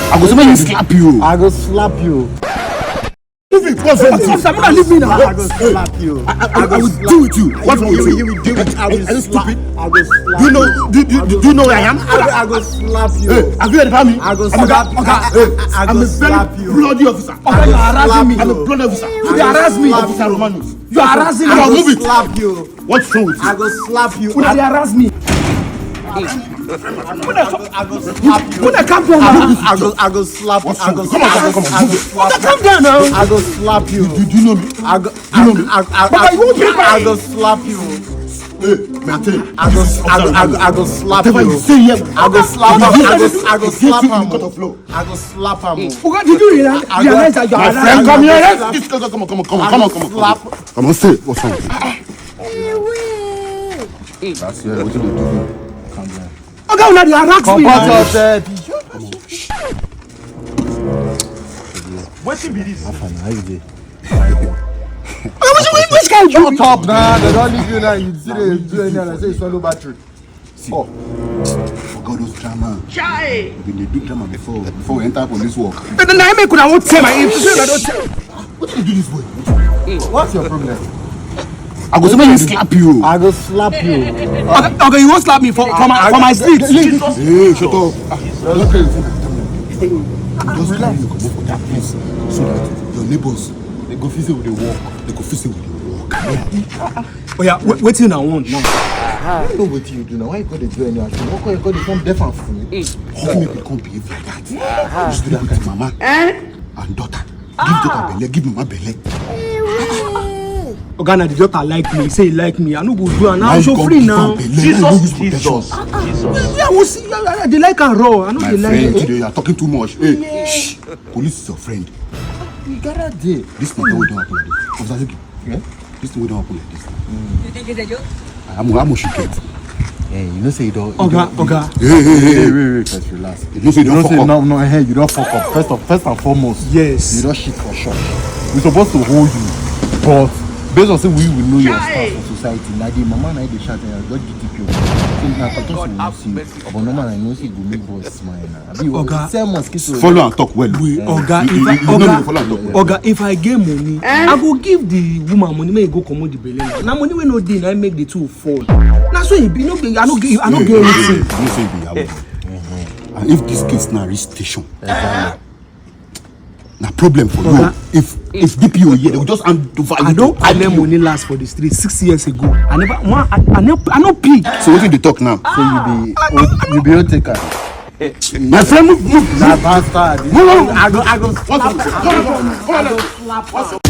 I go somebody slap you. I go slap you. Move it. What's wrong with you? I'm not leaving now. I go slap you. I will deal with you. What's wrong with you? You will deal with. I will slap. I go slap. Do you know who I am? I go slap you. Hey, have you heard about me? I go slap you. I'm a very bloody officer. You are harassing me. I'm a bloody officer. You harass me. Officer Romanus. You are harassing me. I will slap you. What's wrong with you? I go slap you. You harass me. I go slap you. Put a cap down now. I go slap you. I go Come on. Put a cap down now. I go slap you. Do you know me? I go slap you. Hey, maintain. I go slap you. Whatever you say here. I go slap him. I go slap him. I go slap him. Did you realize that you are harassing me? Come here. Come on. Come on, say what's wrong with you? That's it. What did you do? Calm down. Okay, now you harass me. What be this? How you dey? Which guy you? Shut up now. They don't leave you now. You see they do anything and I say it's swallow battery. See, forgot those drama. We've been the big drama before we enter police work. Then I make I won't say my age. What do you do this way? What's your problem? I go somebody slap you. I go slap you. Okay, you won't slap me for my street. Hey, shut up. Just relax. You go for that place so that your neighbors they go visit with the work. They go visit with the work. Oh yeah, wait till I want now. I don't know what you do now. Why you got to do any action? Why you got to come deaf and fool? How make we come behave like that? You do that with mama and daughter. Give daughter belly, give mama belly. Ogana, the daughter like me. Say he like me. I no go do and now show free now. Jesus. Yeah, we see. They like her raw. I know My they like friend, it. today you are talking too much. Hey, shh. Police is your friend. You gotta do. This matter will don't happen like this. Officer Yogi, Yeah? this thing will don't happen like this. You think it's a joke? How much you get? Hey, you know say you don't. Oga. Hey. Wait, first relax. You know say you don't fuck up. No, hey, you don't fuck up. First and foremost, Yes. you don't shit for sure. We're supposed to hold you, but based on say we will know your stance for society. Now the mama na dey shout and God GTP. So na talk to you. But no man I know say go make boys smile na. Oga. Say mosquito. Follow and talk well. Oga, if I get money, I go give the woman money. Make he go comot the belly. Now money we no dey, I make the two fall. Na so he be. No, I no get anything. You know say you be yahoo. And if this case na reach station, na problem for you. If DPO here, they will just hand over you. I don't collect money last for the street 6 years ago. I no pay. So what did they talk now? So you be your taker. My friend, move. Nah, bastard. Move. I go slap. Come on.